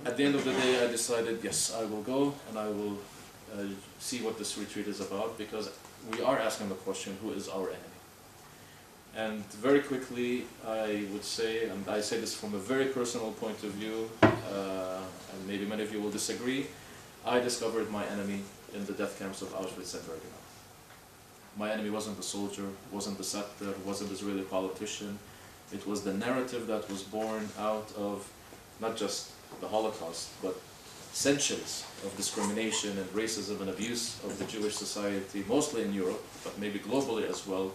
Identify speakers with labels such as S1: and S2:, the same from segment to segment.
S1: At the end of the day, I decided, yes, I will go and I will see what this retreat is about, because we are asking the question, who is our enemy? And very quickly, I would say, and I say this from a very personal point of view, and maybe many of you will disagree, I discovered my enemy in the death camps of Auschwitz and Birkenau. My enemy wasn't the soldier, wasn't the settler, wasn't the Israeli politician. It was the narrative that was born out of not just the Holocaust, but centuries of discrimination and racism and abuse of the Jewish society, mostly in Europe, but maybe globally as well,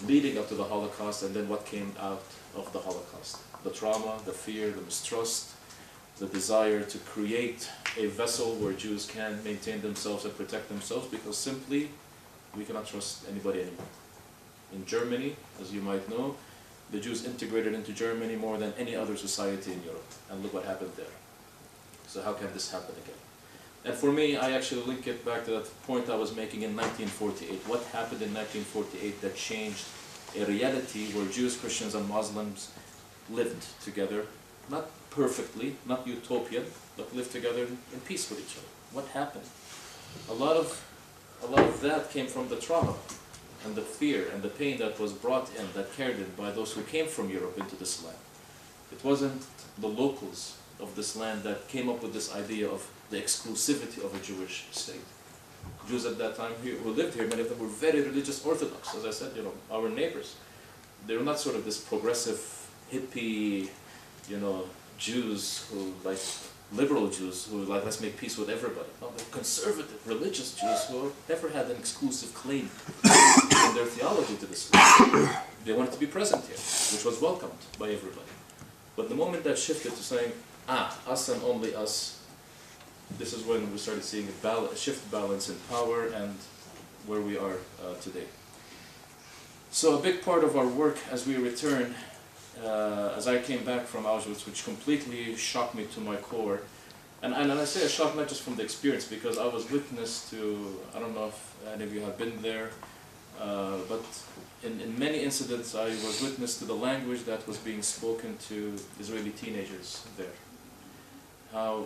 S1: leading up to the Holocaust, and then what came out of the Holocaust. The trauma, the fear, the mistrust, the desire to create a vessel where Jews can maintain themselves and protect themselves, because simply we cannot trust anybody anymore. In Germany, as you might know, the Jews integrated into Germany more than any other society in Europe, and look what happened there. So how can this happen again? And for me, I actually link it back to that point I was making in 1948. What happened in 1948 that changed a reality where Jews, Christians, and Muslims lived together, not perfectly, not utopian, but lived together in peace with each other? What happened? A lot of that came from the trauma and the fear and the pain that was brought in, that carried in by those who came from Europe into this land. It wasn't the locals of this land that came up with this idea of the exclusivity of a Jewish state. Jews at that time who lived here, many of them were very religious Orthodox, as I said, our neighbors. They were not sort of this progressive, hippie, Jews who, like liberal Jews who like, let's make peace with everybody. No, they're conservative, religious Jews who never had an exclusive claim in their theology to this land. They wanted to be present here, which was welcomed by everybody. But the moment that shifted to saying, us and only us, this is when we started seeing a shift balance in power and where we are today. So a big part of our work as we returned, as I came back from Auschwitz, which completely shocked me to my core, and I say a shock not just from the experience, because I was witness to, I don't know if any of you have been there, but in many incidents I was witness to the language that was being spoken to Israeli teenagers there. How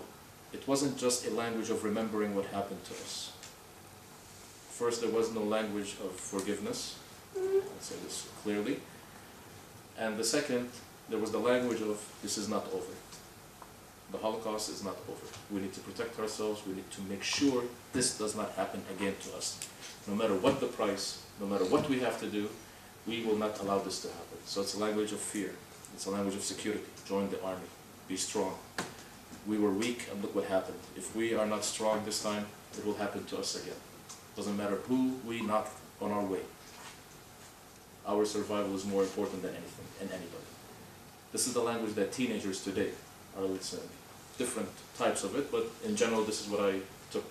S1: it wasn't just a language of remembering what happened to us. First, there was no language of forgiveness, I'll say this clearly. And the second, there was the language of, this is not over. The Holocaust is not over. We need to protect ourselves. We need to make sure this does not happen again to us. No matter what the price, no matter what we have to do, we will not allow this to happen. So it's a language of fear. It's a language of security. Join the army. Be strong. We were weak, and look what happened. If we are not strong this time, it will happen to us again. Doesn't matter who we knock on our way. Our survival is more important than anything and anybody. This is the language that teenagers today are listening. Different types of it, but in general, this is what I took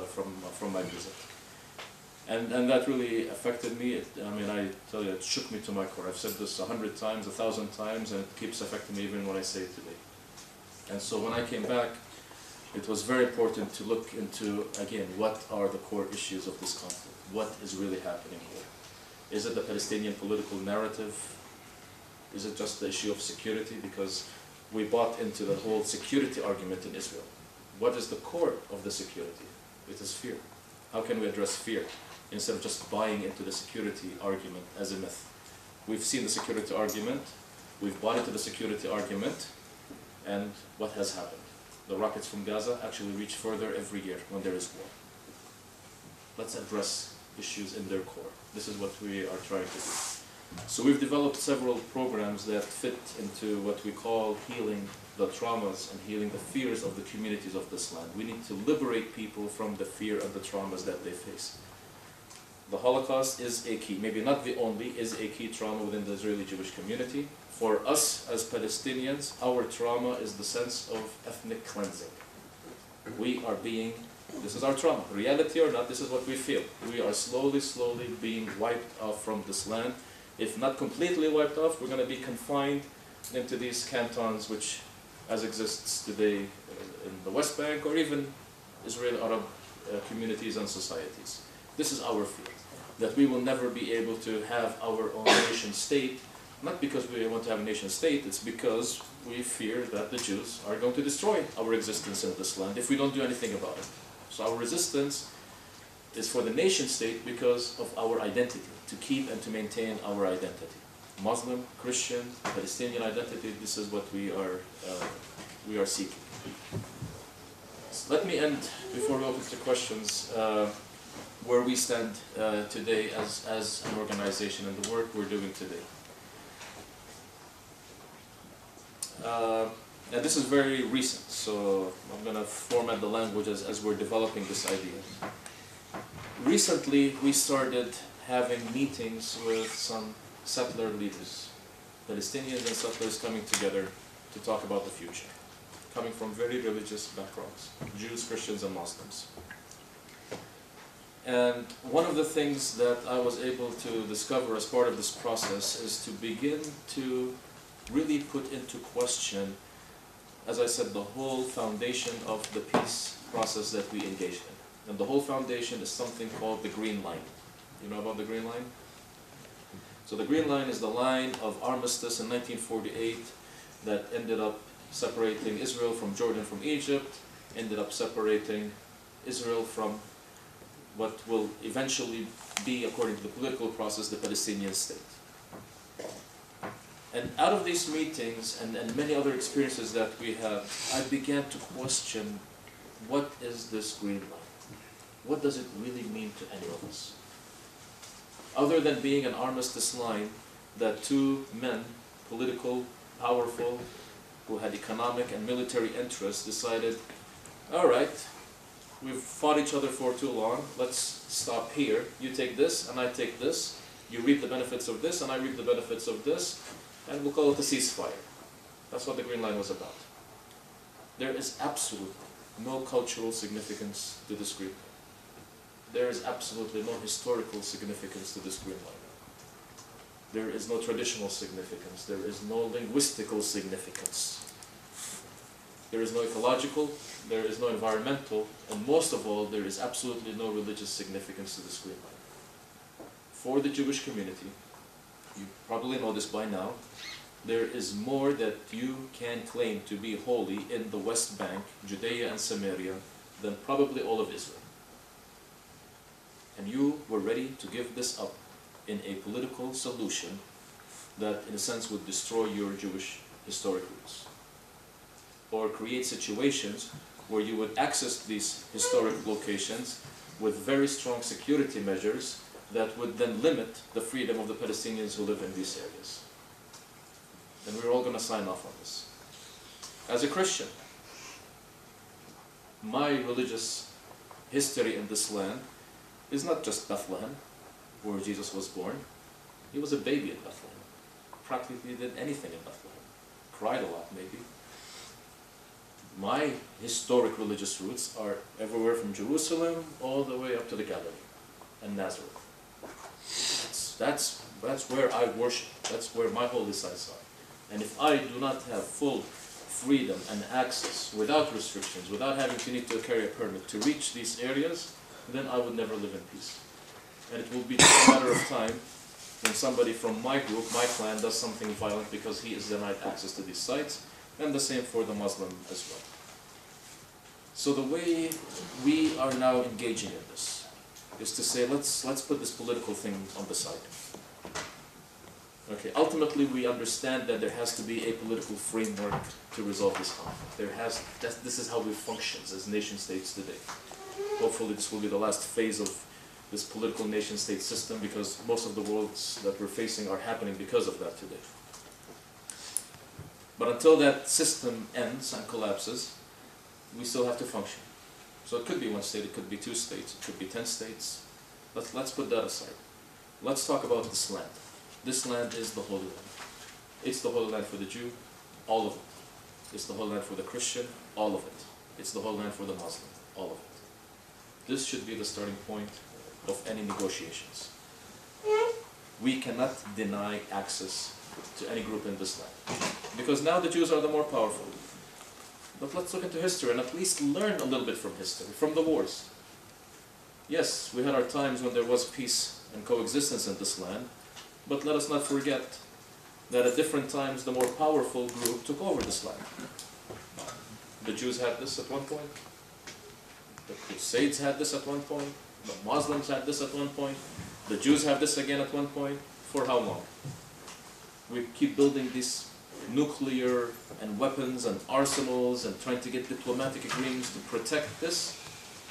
S1: from my visit. And that really affected me. I tell you, it shook me to my core. I've said this 100 times, 1,000 times, and it keeps affecting me even when I say it today. And so when I came back, it was very important to look into, again, what are the core issues of this conflict? What is really happening here? Is it the Palestinian political narrative? Is it just the issue of security? Because we bought into the whole security argument in Israel. What is the core of the security? It is fear. How can we address fear instead of just buying into the security argument as a myth? We've seen the security argument, we've bought into the security argument, and what has happened? The rockets from Gaza actually reach further every year when there is war. Let's address issues in their core. This is what we are trying to do. So we've developed several programs that fit into what we call healing the traumas and healing the fears of the communities of this land. We need to liberate people from the fear and the traumas that they face. The Holocaust is a key, maybe not the only, is a key trauma within the Israeli Jewish community. For us as Palestinians, our trauma is the sense of ethnic cleansing. We are being, this is our trauma, reality or not, this is what we feel. We are slowly being wiped off from this land. If not completely wiped off, we're going to be confined into these cantons which as exists today in the West Bank or even Israeli Arab communities and societies. This is our fear, that we will never be able to have our own nation state Not because we want to have a nation state, it's because we fear that the Jews are going to destroy our existence in this land if we don't do anything about it. So our resistance is for the nation state because of our identity, to keep and to maintain our identity. Muslim, Christian, Palestinian identity, this is what we are seeking. So let me end, before we open to questions, where we stand today as an organization and the work we're doing today. And this is very recent, so I'm going to format the language as we're developing this idea. Recently, we started having meetings with some settler leaders, Palestinians and settlers coming together to talk about the future, coming from very religious backgrounds, Jews, Christians, and Muslims. And one of the things that I was able to discover as part of this process is to begin to really put into question, as I said, the whole foundation of the peace process that we engaged in. And the whole foundation is something called the Green Line. You know about the Green Line? So the Green Line is the line of armistice in 1948 that ended up separating Israel from Jordan from Egypt, ended up separating Israel from what will eventually be, according to the political process, the Palestinian state. And out of these meetings and many other experiences that we had, I began to question, what is this Green Line? What does it really mean to any of us? Other than being an armistice line that two men, political, powerful, who had economic and military interests, decided, all right, we've fought each other for too long, let's stop here. You take this and I take this. You reap the benefits of this and I reap the benefits of this, and we'll call it a ceasefire. That's what the Green Line was about. There is absolutely no cultural significance to this Green Line. There is absolutely no historical significance to this Green Line. There is no traditional significance. There is no linguistical significance. There is no ecological, there is no environmental, and most of all, there is absolutely no religious significance to this Green Line. For the Jewish community, you probably know this by now, there is more that you can claim to be holy in the West Bank, Judea and Samaria, than probably all of Israel. And you were ready to give this up in a political solution that, in a sense, would destroy your Jewish historic roots, or create situations where you would access these historic locations with very strong security measures that would then limit the freedom of the Palestinians who live in these areas. And we're all going to sign off on this. As a Christian, my religious history in this land is not just Bethlehem, where Jesus was born. He was a baby in Bethlehem. Practically did anything in Bethlehem. Cried a lot, maybe. My historic religious roots are everywhere from Jerusalem all the way up to the Galilee and Nazareth. That's where I worship. That's where my holy sites are. And if I do not have full freedom and access, without restrictions, without having to need to carry a permit to reach these areas, then I would never live in peace. And it will be just a matter of time when somebody from my group, my clan, does something violent because he is denied access to these sites, and the same for the Muslim as well. So the way we are now engaging in this is to say, let's put this political thing on the side. Okay, ultimately we understand that there has to be a political framework to resolve this conflict. This is how we function as nation states today. Hopefully this will be the last phase of this political nation state system, because most of the worlds that we're facing are happening because of that today. But until that system ends and collapses, we still have to function. So it could be one state, it could be 2 states, it could be 10 states. Let's put that aside. Let's talk about this land. This land is the Holy Land. It's the Holy Land for the Jew, all of it. It's the Holy Land for the Christian, all of it. It's the Holy Land for the Muslim, all of it. This should be the starting point of any negotiations. We cannot deny access to any group in this land, because now the Jews are the more powerful. But let's look into history and at least learn a little bit from history, from the wars. Yes, we had our times when there was peace and coexistence in this land, but let us not forget that at different times the more powerful group took over this land. The Jews had this at one point, the Crusades had this at one point, the Muslims had this at one point, the Jews have this again at one point. For how long? We keep building these nuclear and weapons and arsenals and trying to get diplomatic agreements to protect this.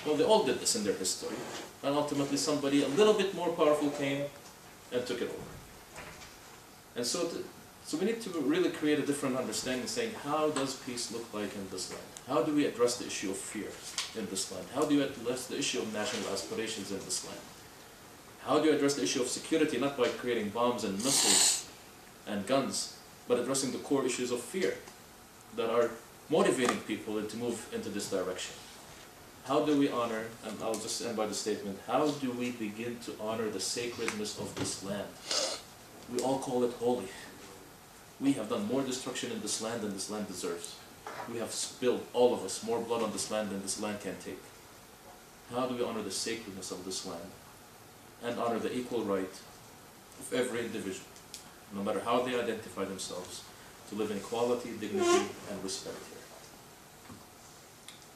S1: Well, they all did this in their history. And ultimately somebody a little bit more powerful came and took it over. And so we need to really create a different understanding, saying, how does peace look like in this land? How do we address the issue of fear in this land? How do you address the issue of national aspirations in this land? How do you address the issue of security, not by creating bombs and missiles and guns, but addressing the core issues of fear that are motivating people to move into this direction? How do we honor, and I'll just end by the statement, how do we begin to honor the sacredness of this land? We all call it holy. We have done more destruction in this land than this land deserves. We have spilled, all of us, more blood on this land than this land can take. How do we honor the sacredness of this land and honor the equal right of every individual, no matter how they identify themselves, to live in equality, dignity, and respect here?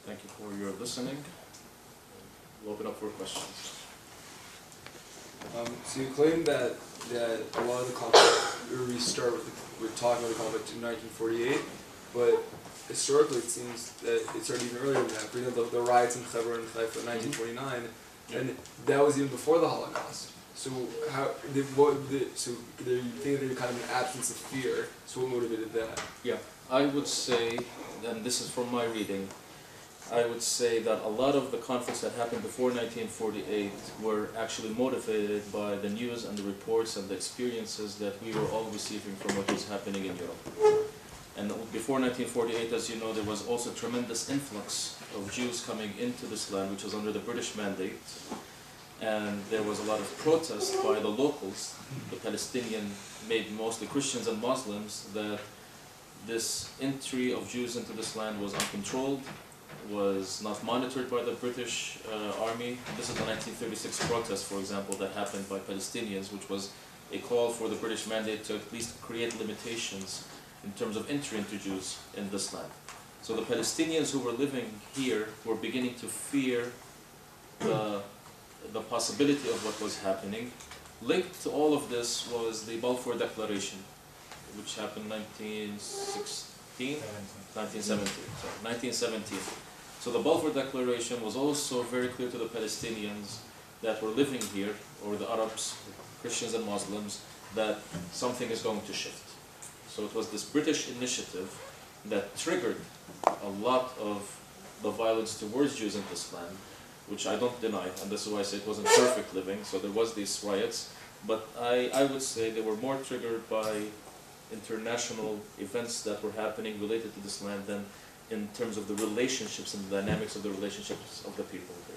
S1: Thank you for your listening. We'll open up for questions.
S2: So you claim that a lot of the conflict, we start with talking about the conflict in 1948, but historically it seems that it started even earlier than that. For example, the riots in Hebron and Haifa in 1949, and that was even before the Holocaust. So you think there's kind of an absence of fear, so what motivated that?
S1: Yeah, I would say, and this is from my reading, I would say that a lot of the conflicts that happened before 1948 were actually motivated by the news and the reports and the experiences that we were all receiving from what was happening in Europe. And before 1948, as you know, there was also tremendous influx of Jews coming into this land, which was under the British mandate. And there was a lot of protest by the locals, the Palestinian, made mostly Christians and Muslims, that this entry of Jews into this land was uncontrolled, was not monitored by the British army. This is the 1936 protest, for example, that happened by Palestinians, which was a call for the British mandate to at least create limitations in terms of entry into Jews in this land. So the Palestinians who were living here were beginning to fear the possibility of what was happening. Linked to all of this was the Balfour Declaration, which happened 1917. So the Balfour Declaration was also very clear to the Palestinians that were living here, or the Arabs, Christians and Muslims, that something is going to shift. So it was this British initiative that triggered a lot of the violence towards Jews in this land, which I don't deny, and this is why I say it wasn't perfect living, so there was these riots, but I would say they were more triggered by international events that were happening related to this land than in terms of the relationships and the dynamics of the relationships of the people here.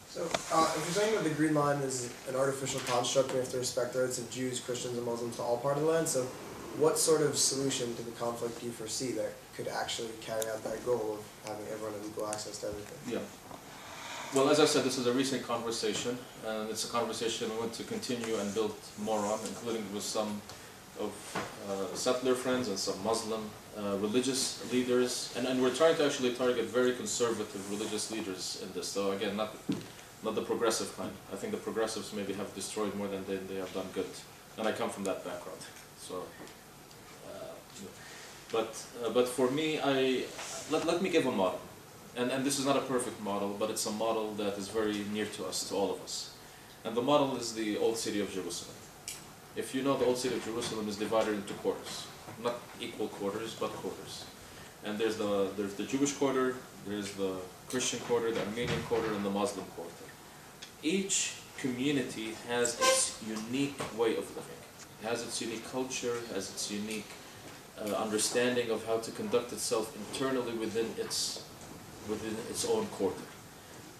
S3: So, if you're saying that the Green Line is an artificial construct, we have to respect the rights of Jews, Christians, and Muslims to all part of the land, so what sort of solution to the conflict do you foresee that could actually carry out that goal of having everyone have equal access to everything?
S1: Yeah. Well, as I said, this is a recent conversation, and it's a conversation we want to continue and build more on, including with some of settler friends and some Muslim religious leaders, and we're trying to actually target very conservative religious leaders in this. So again, not the progressive kind. I think the progressives maybe have destroyed more than they have done good, and I come from that background. So, but for me, let me give a model. And this is not a perfect model, but it's a model that is very near to us, to all of us. And the model is the old city of Jerusalem. If you know, the old city of Jerusalem is divided into quarters. Not equal quarters, but quarters. And there's the Jewish quarter, there's the Christian quarter, the Armenian quarter, and the Muslim quarter. Each community has its unique way of living. It has its unique culture, has its unique understanding of how to conduct itself internally within its own quarter.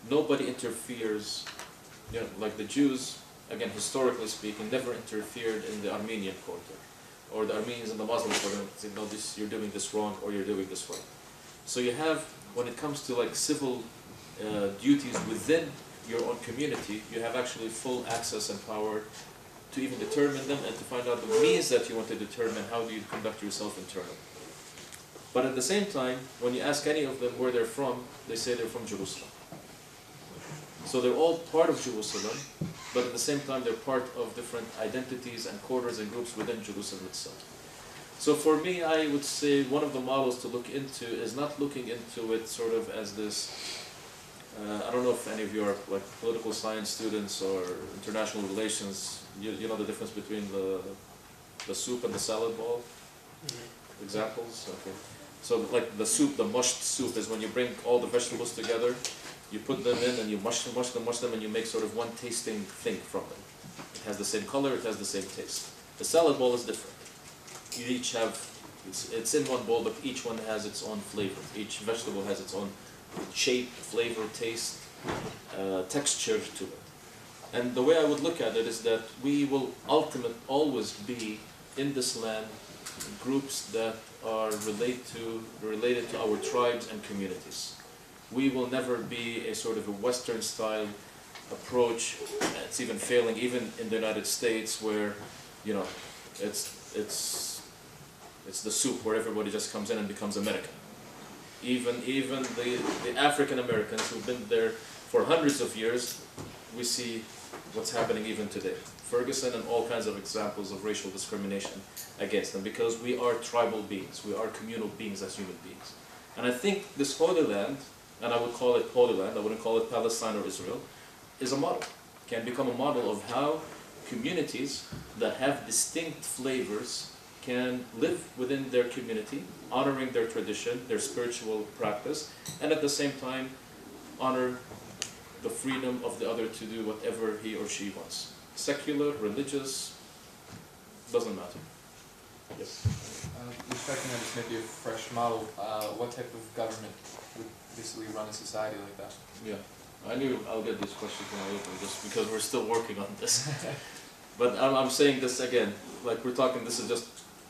S1: Nobody interferes, like the Jews, again, historically speaking, never interfered in the Armenian quarter, or the Armenians in the Muslim quarter, saying, no, you're doing this wrong, or you're doing this right. So you have, when it comes to like civil duties within your own community, you have actually full access and power to even determine them and to find out the means that you want to determine how do you conduct yourself internally. But at the same time, when you ask any of them where they're from, they say they're from Jerusalem. So they're all part of Jerusalem, but at the same time they're part of different identities and quarters and groups within Jerusalem itself. So for me, I would say one of the models to look into is not looking into it sort of as this, I don't know if any of you are like political science students or international relations, you know the difference between the soup and the salad bowl? Mm-hmm. Examples? Okay. So like the soup, the mushed soup is when you bring all the vegetables together, you put them in and you mush them and you make sort of one tasting thing from them. It has the same color, it has the same taste. The salad bowl is different. You each have, it's in one bowl, but each one has its own flavor. Each vegetable has its own shape, flavor, taste, texture to it. And the way I would look at it is that we will ultimately always be in this land groups that are related to our tribes and communities. We will never be a sort of a Western style approach. It's even failing even in the United States where, you know, it's the soup where everybody just comes in and becomes American. Even the African Americans who've been there for hundreds of years, we see what's happening even today. Ferguson and all kinds of examples of racial discrimination against them because we are tribal beings, we are communal beings as human beings. And I think this Holy Land, and I would call it Holy Land, I wouldn't call it Palestine or Israel, is a model, can become a model of how communities that have distinct flavors can live within their community, honoring their tradition, their spiritual practice, and at the same time honor the freedom of the other to do whatever he or she wants. Secular, religious, doesn't matter. Yes.
S4: Respecting that this may be a fresh model, what type of government would basically run a society like that?
S1: Yeah, I knew I'll get these questions when I open just because we're still working on this. But I'm saying this again, like we're talking, this is just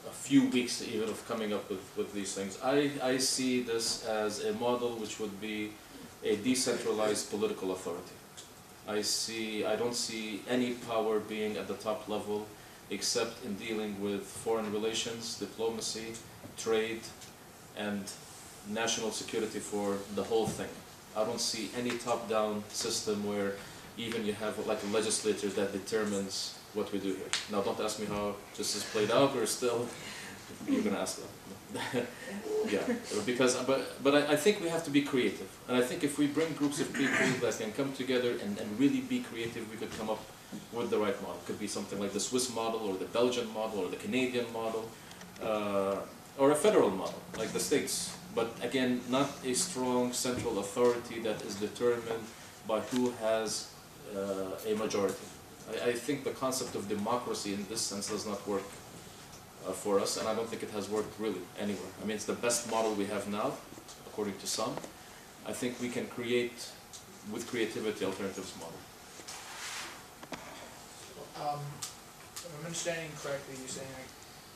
S1: a few weeks even of coming up with these things. I see this as a model which would be a decentralized political authority. I don't see any power being at the top level except in dealing with foreign relations, diplomacy, trade, and national security for the whole thing. I don't see any top-down system where even you have like a legislature that determines what we do here. Now don't ask me how this is played out, or still, you're going to ask them. Yeah, because, but I think we have to be creative. And I think if we bring groups of people that can come together and really be creative, we could come up with the right model. It could be something like the Swiss model, or the Belgian model, or the Canadian model, or a federal model, like the States. But again, not a strong central authority that is determined by who has a majority. I think the concept of democracy in this sense does not work for us, and I don't think it has worked really anywhere. I mean, it's the best model we have now, according to some. I think we can create, with creativity, alternatives model.
S5: If I'm understanding correctly, you're saying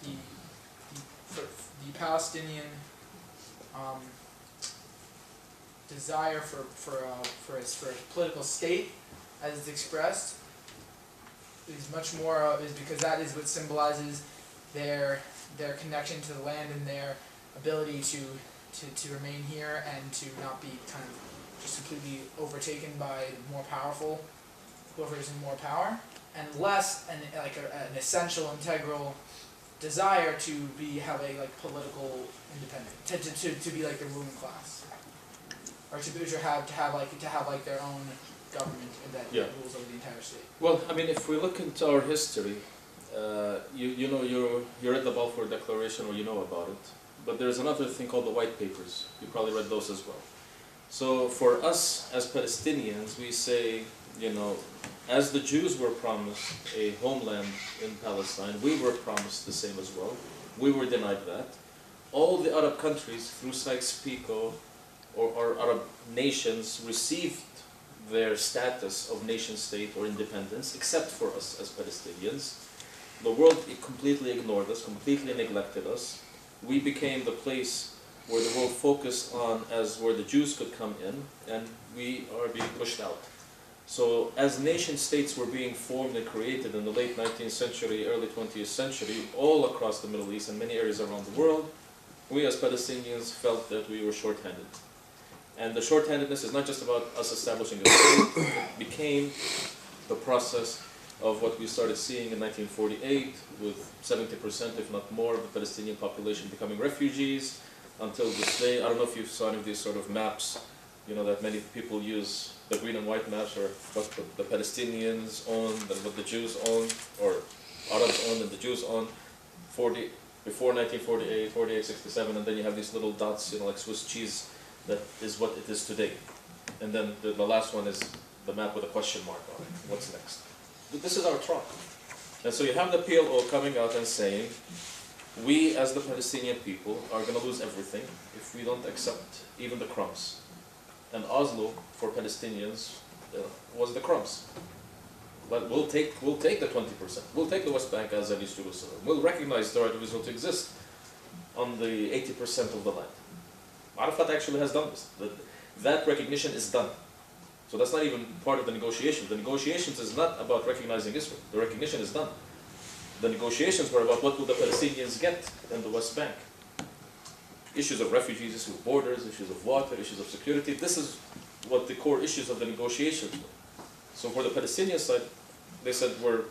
S5: like the Palestinian desire for a political state, as it's expressed, is much more is because that is what symbolizes their connection to the land and their ability to remain here and to not be kind of just completely overtaken by the more powerful, whoever is in more power, and less an essential integral desire to have a political independence, to be like the ruling class, or to have their own government that rules over the entire state.
S1: Well, I mean, if we look into our history, you know, you read the Balfour Declaration, or you know about it, but there's another thing called the White Papers. You probably read those as well. So for us as Palestinians, we say, you know, as the Jews were promised a homeland in Palestine, we were promised the same as well. We were denied that. All the Arab countries, through Sykes-Picot, or Arab nations, received their status of nation-state or independence, except for us as Palestinians. The world completely ignored us, completely neglected us. We became the place where the world focused on as where the Jews could come in, and we are being pushed out. So as nation states were being formed and created in the late 19th century, early 20th century, all across the Middle East and many areas around the world, we as Palestinians felt that we were short-handed. And the short-handedness is not just about us establishing a state, it became the process of what we started seeing in 1948 with 70%, if not more, of the Palestinian population becoming refugees until this day. I don't know if you saw any of these sort of maps, you know, that many people use, the green and white maps, or what the Palestinians own, and what the Jews own, or Arabs own and the Jews own, before 1948, 48, 67, and then you have these little dots, you know, like Swiss cheese, that is what it is today. And then the last one is the map with a question mark on it. What's next? This is our trauma. And so you have the PLO coming out and saying, we as the Palestinian people are going to lose everything if we don't accept even the crumbs. And Oslo for Palestinians was the crumbs. But we'll take the 20%. We'll take the West Bank as an East Jerusalem. We'll recognize the right of Israel to exist on the 80% of the land. Arafat actually has done this. That recognition is done. So that's not even part of the negotiations. The negotiations is not about recognizing Israel. The recognition is done. The negotiations were about what will the Palestinians get in the West Bank. Issues of refugees, issues of borders, issues of water, issues of security. This is what the core issues of the negotiations were. So for the Palestinian side, they said we're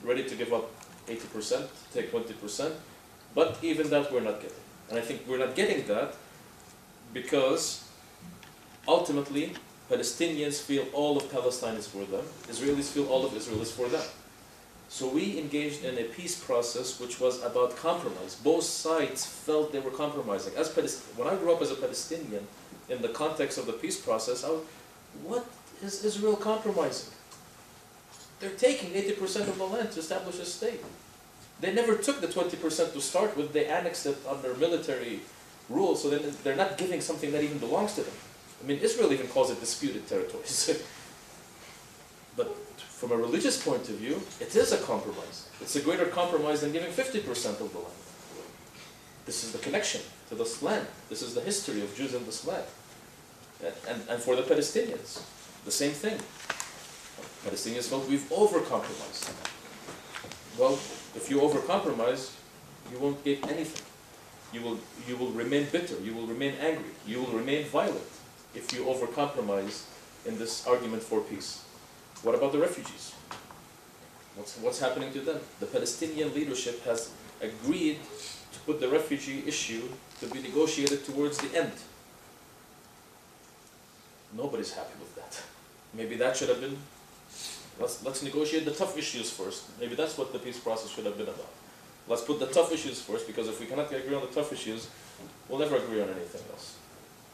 S1: ready to give up 80%, take 20%, but even that we're not getting. And I think we're not getting that because ultimately Palestinians feel all of Palestine is for them, Israelis feel all of Israel is for them. So we engaged in a peace process which was about compromise. Both sides felt they were compromising. When I grew up as a Palestinian, in the context of the peace process, what is Israel compromising? They're taking 80% of the land to establish a state. They never took the 20% to start with. They annexed it under military rule, so then they're not giving something that even belongs to them. I mean, Israel even calls it disputed territories. But from a religious point of view, it is a compromise. It's a greater compromise than giving 50% of the land. This is the connection to this land. This is the history of Jews in this land. And for the Palestinians, the same thing. Palestinians felt we've over-compromised. Well, if you over-compromise, you won't get anything. You will remain bitter, you will remain angry, you will remain violent if you over-compromise in this argument for peace. What about the refugees? What's happening to them? The Palestinian leadership has agreed to put the refugee issue to be negotiated towards the end. Nobody's happy with that. Maybe that should have been, let's negotiate the tough issues first. Maybe that's what the peace process should have been about. Let's put the tough issues first, because if we cannot agree on the tough issues, we'll never agree on anything else.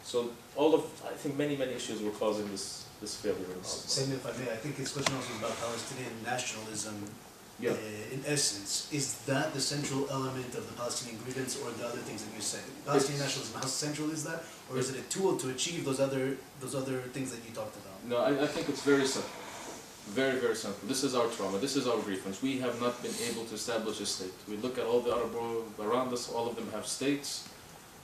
S1: So I think many issues were causing this failure.
S6: Same, if I may, I think his question also is about Palestinian nationalism.
S1: Yeah.
S6: In essence, is that the central element of the Palestinian grievance, or the other things that you said? Palestinian nationalism, how central is that, or is it a tool to achieve those other things that you talked about?
S1: No, I think it's very simple. Very simple. This is our trauma. This is our grievance. We have not been able to establish a state. We look at all the Arab world around us. All of them have states.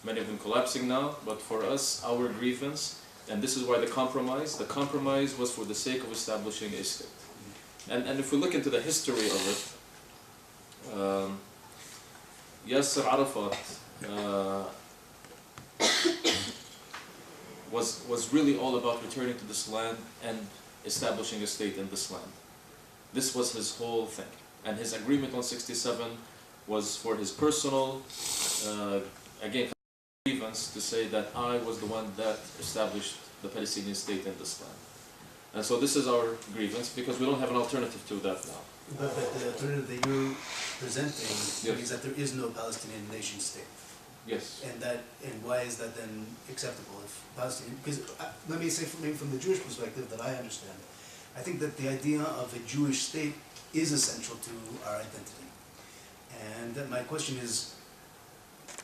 S1: Many of them collapsing now. But for us, our grievance, and this is why the compromise was for the sake of establishing a state. And if we look into the history of it, Yasser Arafat was really all about returning to this land and establishing a state in this land. This was his whole thing. And his agreement on 67 was for his personal, again, grievance to say that I was the one that established the Palestinian state in this land. And so this is our grievance, because we don't have an alternative to that now.
S6: But the alternative that you're presenting
S1: Yes.
S6: is that there is no Palestinian nation state.
S1: Yes.
S6: And why is that then acceptable? If Palestinian, because let me say from the Jewish perspective that I understand, I think that the idea of a Jewish state is essential to our identity. And that my question is,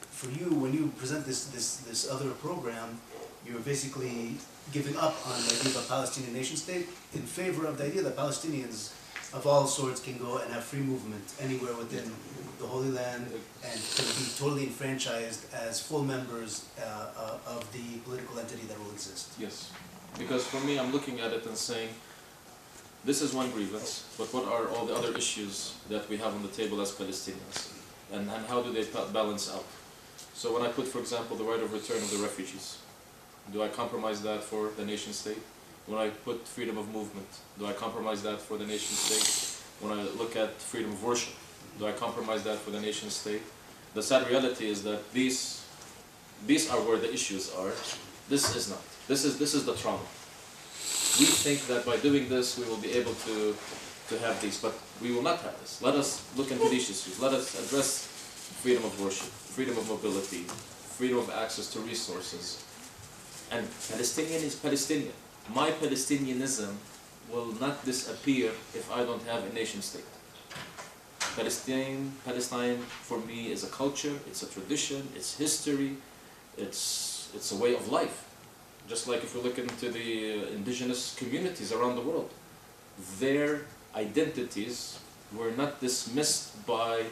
S6: for you, when you present this other program, you're basically giving up on the idea of a Palestinian nation state in favor of the idea that Palestinians of all sorts can go and have free movement anywhere within the Holy Land and can be totally enfranchised as full members of the political entity that will exist.
S1: Yes. Because for me, I'm looking at it and saying, this is one grievance, but what are all the other issues that we have on the table as Palestinians? And how do they balance out? So when I put, for example, the right of return of the refugees, do I compromise that for the nation state? When I put freedom of movement, do I compromise that for the nation state? When I look at freedom of worship, do I compromise that for the nation state? The sad reality is that these are where the issues are. This is not. This is the trauma. We think that by doing this we will be able to have these, but we will not have this. Let us look into these issues. Let us address freedom of worship, freedom of mobility, freedom of access to resources. And Palestinian is Palestinian. My Palestinianism will not disappear if I don't have a nation state. Palestine for me is a culture, it's a tradition, it's history, it's a way of life. Just like if we look into the indigenous communities around the world, their identities were not dismissed by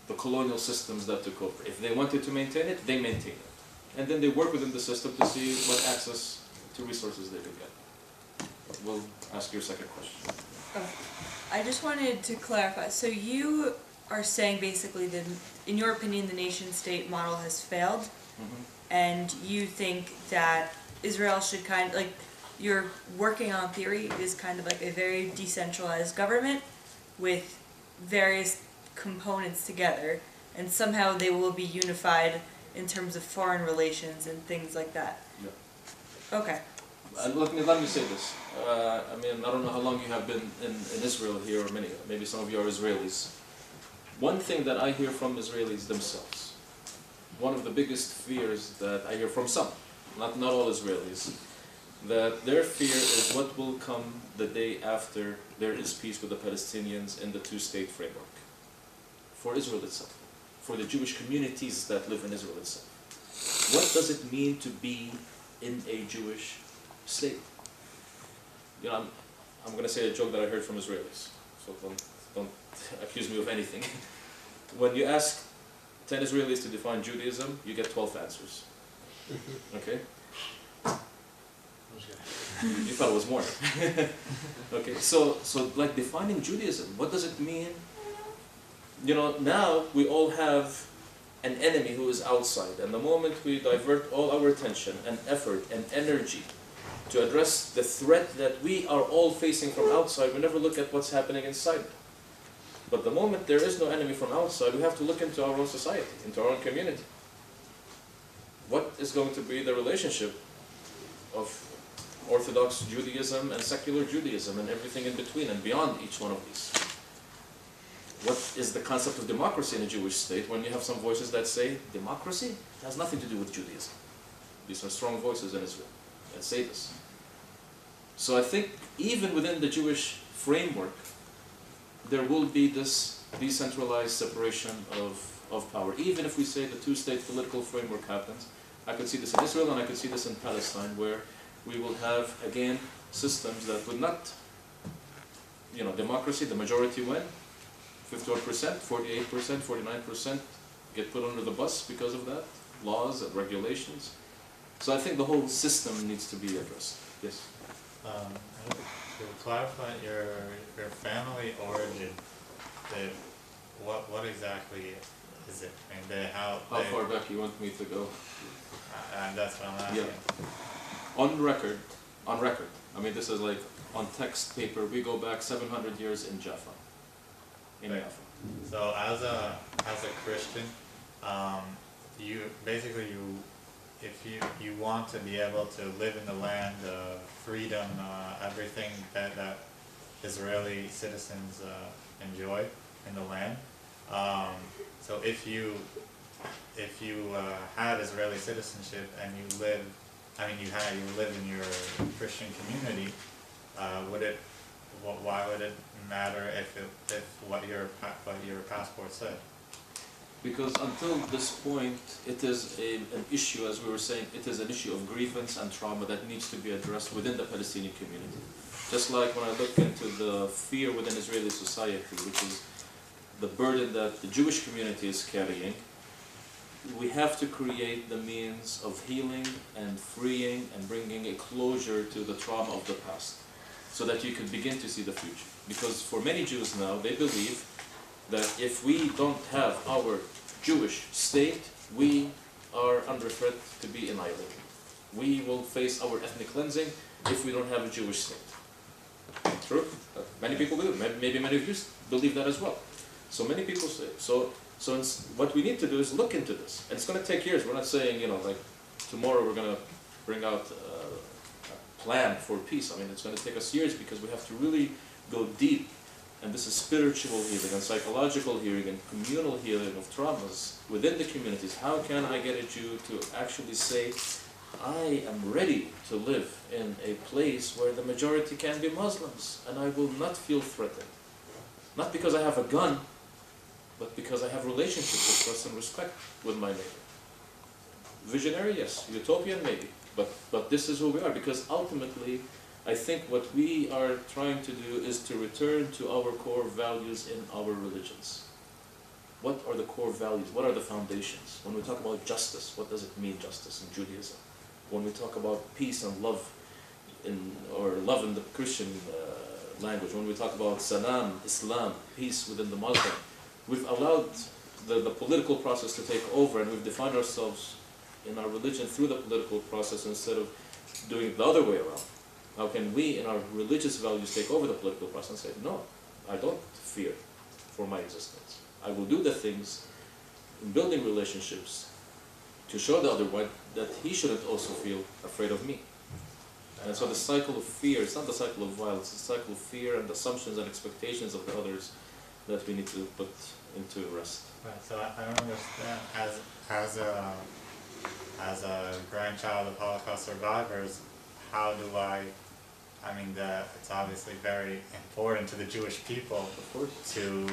S1: the colonial systems that took over. If they wanted to maintain it, they maintain it. And then they work within the system to see what access to resources they could get. We'll ask your second question.
S7: Oh, I just wanted to clarify. So you are saying basically that, in your opinion, the nation-state model has failed, and you think that Israel should you're working on theory is kind of like a very decentralized government with various components together, and somehow they will be unified in terms of foreign relations and things like that.
S1: Yeah.
S7: Okay.
S1: Let me say this. I mean, I don't know how long you have been in Israel here, or maybe some of you are Israelis. One thing that I hear from Israelis themselves, one of the biggest fears that I hear from some, not all Israelis, that their fear is what will come the day after there is peace with the Palestinians in the two-state framework. For Israel itself, for the Jewish communities that live in Israel itself. What does it mean to be in a Jewish state? You know, I'm going to say a joke that I heard from Israelis, so don't accuse me of anything. When you ask 10 Israelis to define Judaism, you get 12 answers. Okay? You thought it was more. Okay, so like defining Judaism, what does it mean? You know, now we all have an enemy who is outside, and the moment we divert all our attention and effort and energy to address the threat that we are all facing from outside, we never look at what's happening inside. But the moment there is no enemy from outside, we have to look into our own society, into our own community. What is going to be the relationship of Orthodox Judaism and secular Judaism and everything in between and beyond each one of these? What is the concept of democracy in a Jewish state when you have some voices that say, democracy has nothing to do with Judaism? These are strong voices in Israel that say this. So I think even within the Jewish framework, there will be this decentralized separation of power. Even if we say the two-state political framework happens, I could see this in Israel and I could see this in Palestine, where we will have, again, systems that would not, you know, democracy, the majority win, 51%, 48%, 49% get put under the bus because of that, laws and regulations. So I think the whole system needs to be addressed. Yes?
S8: To clarify your family origin, what exactly is it? And how
S1: far back you want me to go?
S8: And that's what I'm asking.
S1: Yeah. On record, I mean this is like on text paper, we go back 700 years in Jaffa.
S8: Right. So as a Christian, you basically if you want to be able to live in the land, freedom, everything that Israeli citizens enjoy in the land. So if you had Israeli citizenship and you live in your Christian community, why would it matter if what your passport said?
S1: Because until this point, it is an issue, as we were saying, it is an issue of grievance and trauma that needs to be addressed within the Palestinian community. Just like when I look into the fear within Israeli society, which is the burden that the Jewish community is carrying, we have to create the means of healing and freeing and bringing a closure to the trauma of the past, so that you can begin to see the future. Because for many Jews now, they believe that if we don't have our Jewish state, we are under threat to be annihilated. We will face our ethnic cleansing if we don't have a Jewish state. True? Many people do. Maybe many of you believe that as well. So many people say. So what we need to do is look into this. And it's going to take years. We're not saying, like tomorrow we're going to bring out a plan for peace. I mean, it's going to take us years because we have to really go deep. And this is spiritual healing and psychological healing and communal healing of traumas within the communities. How can I get a Jew to actually say, I am ready to live in a place where the majority can be Muslims and I will not feel threatened. Not because I have a gun, but because I have relationships with trust and respect with my neighbor. Visionary, yes. Utopian, maybe. But this is who we are, because ultimately, I think what we are trying to do is to return to our core values in our religions. What are the core values? What are the foundations? When we talk about justice, what does it mean, justice in Judaism? When we talk about peace and love, or love in the Christian language, when we talk about salam, Islam, peace within the Muslim, we've allowed the political process to take over, and we've defined ourselves in our religion through the political process instead of doing it the other way around. How can we, in our religious values, take over the political process and say, no, I don't fear for my existence. I will do the things in building relationships to show the other one that he shouldn't also feel afraid of me. And so the cycle of fear, it's not the cycle of violence, it's the cycle of fear and assumptions and expectations of the others that we need to put into rest.
S8: Right, so I don't understand, as a grandchild of Holocaust survivors, how do it's obviously very important to the Jewish people
S1: Of course.
S8: to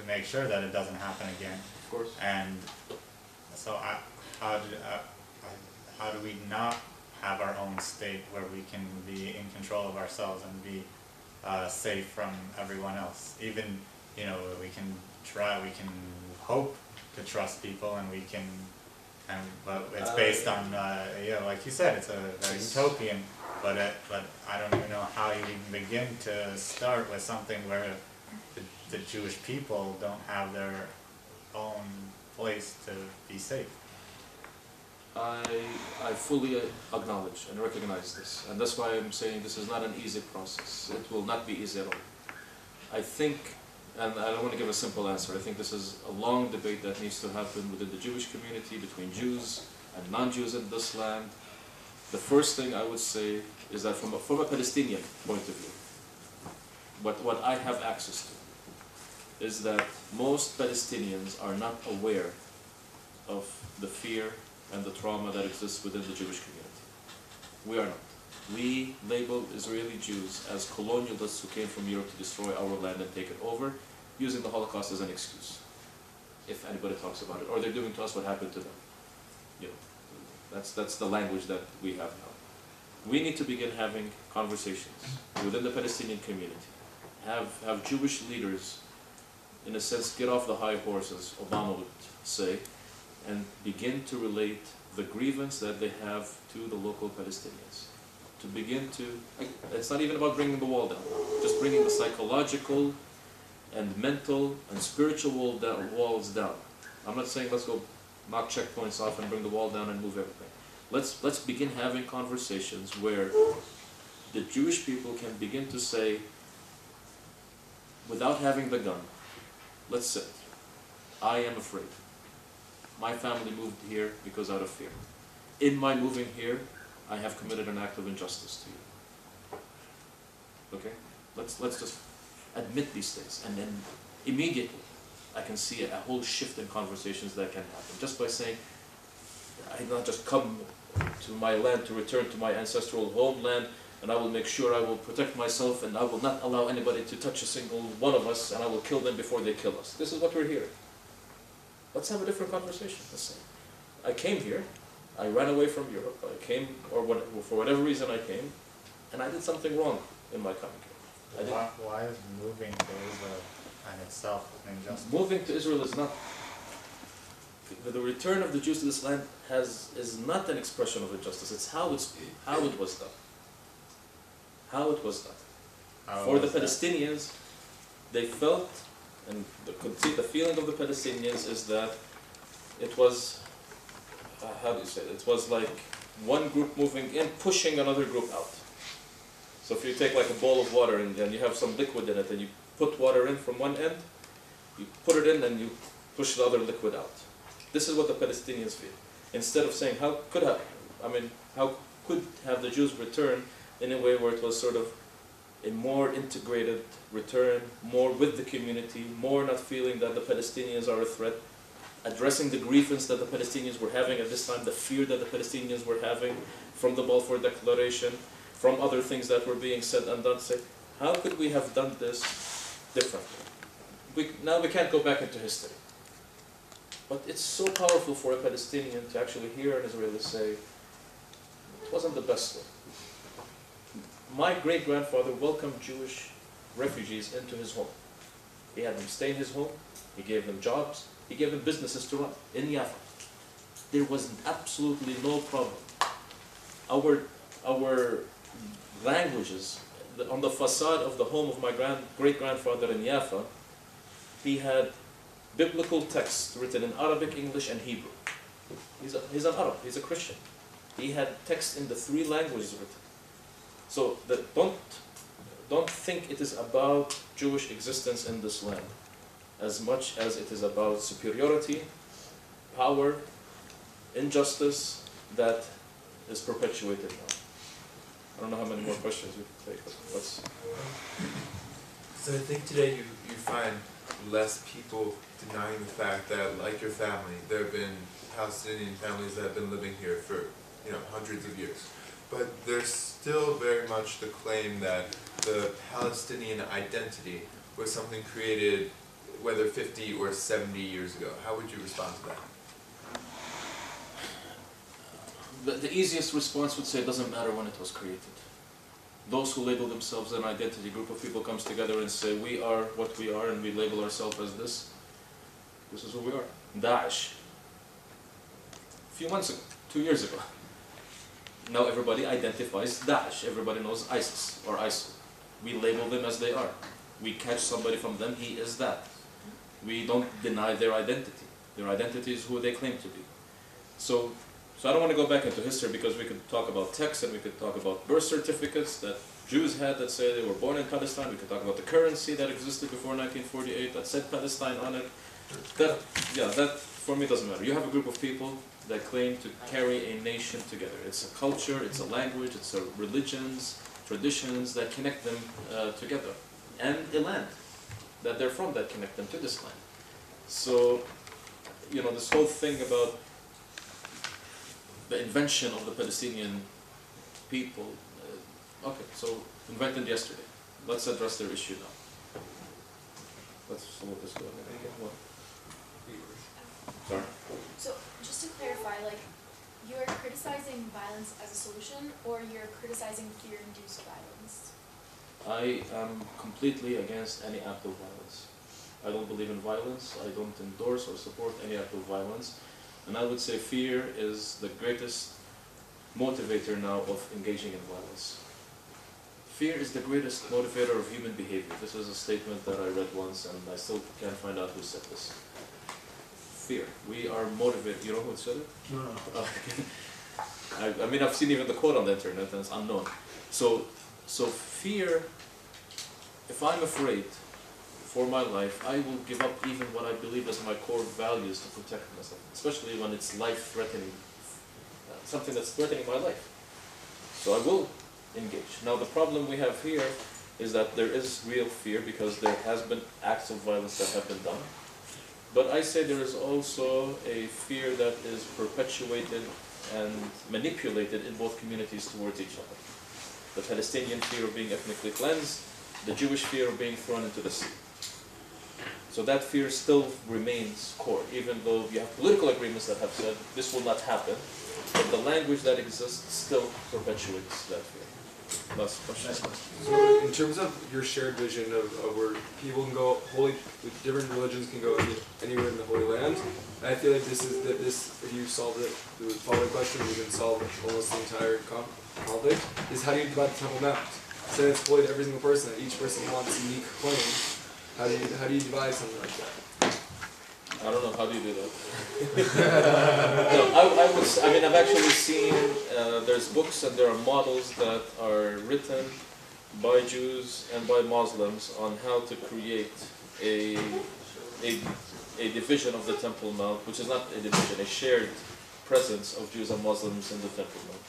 S8: make sure that it doesn't happen again.
S1: Of course.
S8: And so how do we not have our own state where we can be in control of ourselves and be safe from everyone else? Even, we can hope to trust people, and but it's based on, like you said, it's a very utopian, but I don't even know how you even begin to start with something where the Jewish people don't have their own place to be safe.
S1: I fully acknowledge and recognize this, and that's why I'm saying this is not an easy process. It will not be easy at all. I think, and I don't want to give a simple answer, I think this is a long debate that needs to happen within the Jewish community, between Jews and non-Jews in this land. The first thing I would say is that from a Palestinian point of view, what I have access to is that most Palestinians are not aware of the fear and the trauma that exists within the Jewish community. We are not. We label Israeli Jews as colonialists who came from Europe to destroy our land and take it over, using the Holocaust as an excuse, if anybody talks about it. Or they're doing to us what happened to them. That's the language that we have now. We need to begin having conversations within the Palestinian community. Have Jewish leaders, in a sense, get off the high horse, as Obama would say, and begin to relate the grievance that they have to the local Palestinians. To begin to, it's not even about bringing the wall down, just bringing the psychological and mental and spiritual walls down. I'm not saying let's go knock checkpoints off and bring the wall down and move everything. Let's begin having conversations where the Jewish people can begin to say, without having the gun, let's sit. I am afraid. My family moved here because out of fear. In my moving here, I have committed an act of injustice to you. Okay? Let's just admit these things, and then immediately I can see a whole shift in conversations that can happen just by saying, I did not just come to my land to return to my ancestral homeland, and I will make sure I will protect myself, and I will not allow anybody to touch a single one of us, and I will kill them before they kill us. This is what we're hearing. Let's have a different conversation. Let's say, I came here, I ran away from Europe, I came, or for whatever reason I came, and I did something wrong in my coming here.
S8: Why is moving to Israel in itself an injustice?
S1: Moving to Israel is not, the return of the Jews to this land is not an expression of injustice. It's how it was done. How it was done. For the Palestinians, they felt, and the feeling of the Palestinians is that it was, how do you say it? It was like one group moving in, pushing another group out. So if you take like a bowl of water and then you have some liquid in it, and you put water in from one end, you put it in and you push the other liquid out. This is what the Palestinians feel. Instead of saying how could have the Jews return in a way where it was sort of a more integrated return, more with the community, more not feeling that the Palestinians are a threat, addressing the grievance that the Palestinians were having at this time, the fear that the Palestinians were having from the Balfour Declaration, from other things that were being said and done. Say, how could we have done this differently? Now we can't go back into history. But it's so powerful for a Palestinian to actually hear an Israeli say, it wasn't the best way. My great-grandfather welcomed Jewish refugees into his home. He had them stay in his home, he gave them jobs, he gave them businesses to run in Yafa. There was absolutely no problem. Our languages, on the facade of the home of my great-grandfather in Yafa, he had biblical texts written in Arabic, English, and Hebrew. He's an Arab, he's a Christian. He had texts in the 3 languages written. So don't think it is about Jewish existence in this land as much as it is about superiority, power, injustice that is perpetuated now. I don't know how many more questions we can take, but let's...
S9: So I think today you find less people denying the fact that, like your family, there have been Palestinian families that have been living here for hundreds of years. But there's still very much the claim that the Palestinian identity was something created, whether 50 or 70 years ago. How would you respond to that?
S1: The easiest response would say it doesn't matter when it was created. Those who label themselves an identity, group of people comes together and say, we are what we are and we label ourselves as this. This is who we are. Daesh. A few months ago, 2 years ago. Now everybody identifies Daesh. Everybody knows ISIS or ISIL. We label them as they are. We catch somebody from them, he is that. We don't deny their identity. Their identity is who they claim to be. So I don't want to go back into history because we could talk about texts and we could talk about birth certificates that Jews had that say they were born in Palestine. We could talk about the currency that existed before 1948 that said Palestine on it. That for me doesn't matter. You have a group of people that claim to carry a nation together. It's a culture, it's a language, it's a religions, traditions that connect them together. And a land that they're from that connect them to this land. So, this whole thing about the invention of the Palestinian people, okay, so invented yesterday. Let's address their issue now. Let's let this go. Sorry?
S10: So, just to clarify, you're criticizing violence as a solution, or you're criticizing fear-induced violence?
S1: I am completely against any act of violence. I don't believe in violence. I don't endorse or support any act of violence. And I would say fear is the greatest motivator now of engaging in violence. Fear is the greatest motivator of human behavior. This is a statement that I read once, and I still can't find out who said this. Fear. We are motivated. You know who said it?
S6: No.
S1: I mean, I've seen even the quote on the internet, and it's unknown. So fear, if I'm afraid for my life, I will give up even what I believe as my core values to protect myself, especially when it's life-threatening, something that's threatening my life. So I will engage. Now the problem we have here is that there is real fear because there has been acts of violence that have been done. But I say there is also a fear that is perpetuated and manipulated in both communities towards each other. The Palestinian fear of being ethnically cleansed, the Jewish fear of being thrown into the sea. So that fear still remains core, even though you have political agreements that have said this will not happen, but the language that exists still perpetuates that fear. last question.
S2: So in terms of your shared vision of where people can go, different religions can go anywhere in the Holy Land, I feel like if you solve the following question, you can solve almost the entire conflict, is how do you divide the Temple Mount? So it's holy to every single person, and each person wants a unique claim. How do you divide something like that?
S1: I don't know, how do you do that? No, I mean, I've actually seen, there's books and there are models that are written by Jews and by Muslims on how to create a division of the Temple Mount, which is not a division, a shared presence of Jews and Muslims in the Temple Mount.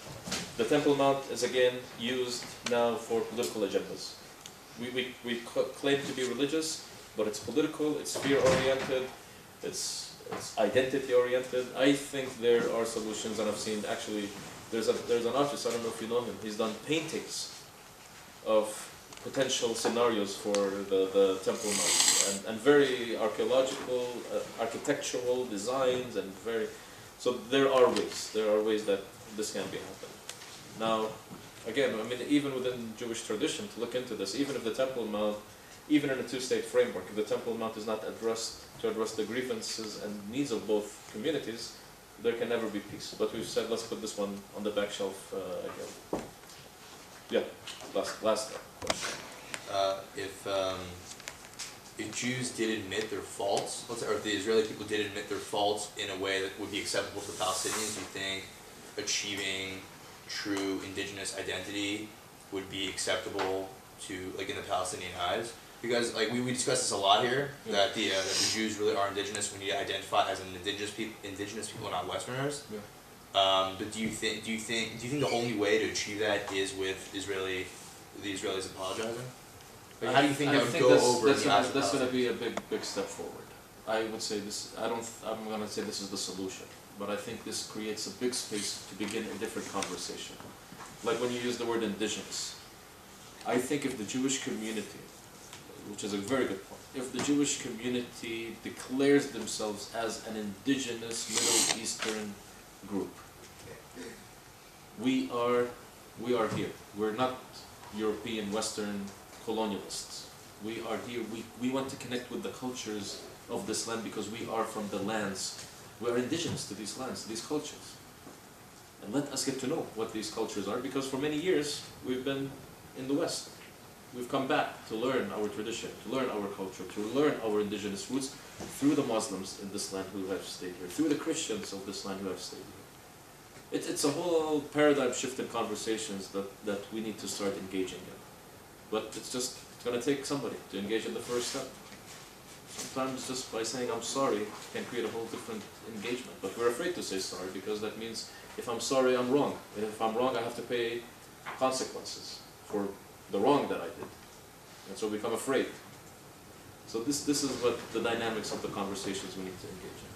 S1: The Temple Mount is again used now for political agendas. We claim to be religious, but it's political, it's fear-oriented, it's identity-oriented. I think there are solutions, and I've seen actually, there's an artist, I don't know if you know him, he's done paintings of potential scenarios for the Temple Mount, and very archaeological, architectural designs, and so there are ways that this can be happening. Now, again, I mean, even within Jewish tradition, to look into this, even if the Temple Mount, even in a two-state framework, if the Temple Mount is not addressed to address the grievances and needs of both communities, there can never be peace. But we've said, let's put this one on the back shelf again. Yeah, last question.
S11: If Jews did admit their faults, or if the Israeli people did admit their faults in a way that would be acceptable to the Palestinians, do you think achieving true indigenous identity would be acceptable to, like, in the Palestinian eyes? Because, like, we discuss this a lot here, that the Jews really are indigenous. We need to identify as an indigenous people, not Westerners.
S1: Yeah.
S11: But do you think the only way to achieve that is with the Israelis apologizing? Like, how do you think that would go over in the eyes of
S1: That's going to be a big step forward. I would say this. I'm going to say this is the solution, but I think this creates a big space to begin a different conversation. Like when you use the word indigenous, I think if the Jewish community, which is a very good point, if the Jewish community declares themselves as an indigenous Middle Eastern group, we are here. We're not European Western colonialists. We are here. We want to connect with the cultures of this land because we are from the lands. We are indigenous to these lands, these cultures. And let us get to know what these cultures are, because for many years we've been in the West. We've come back to learn our tradition, to learn our culture, to learn our indigenous roots through the Muslims in this land who have stayed here, through the Christians of this land who have stayed here. It's a whole paradigm shift in conversations that we need to start engaging in. But it's going to take somebody to engage in the first step. Sometimes just by saying I'm sorry can create a whole different engagement. But we're afraid to say sorry because that means if I'm sorry, I'm wrong. If I'm wrong, I have to pay consequences for the wrong that I did. And so we become afraid. So this is what the dynamics of the conversations we need to engage in.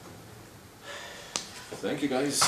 S1: Thank you, guys.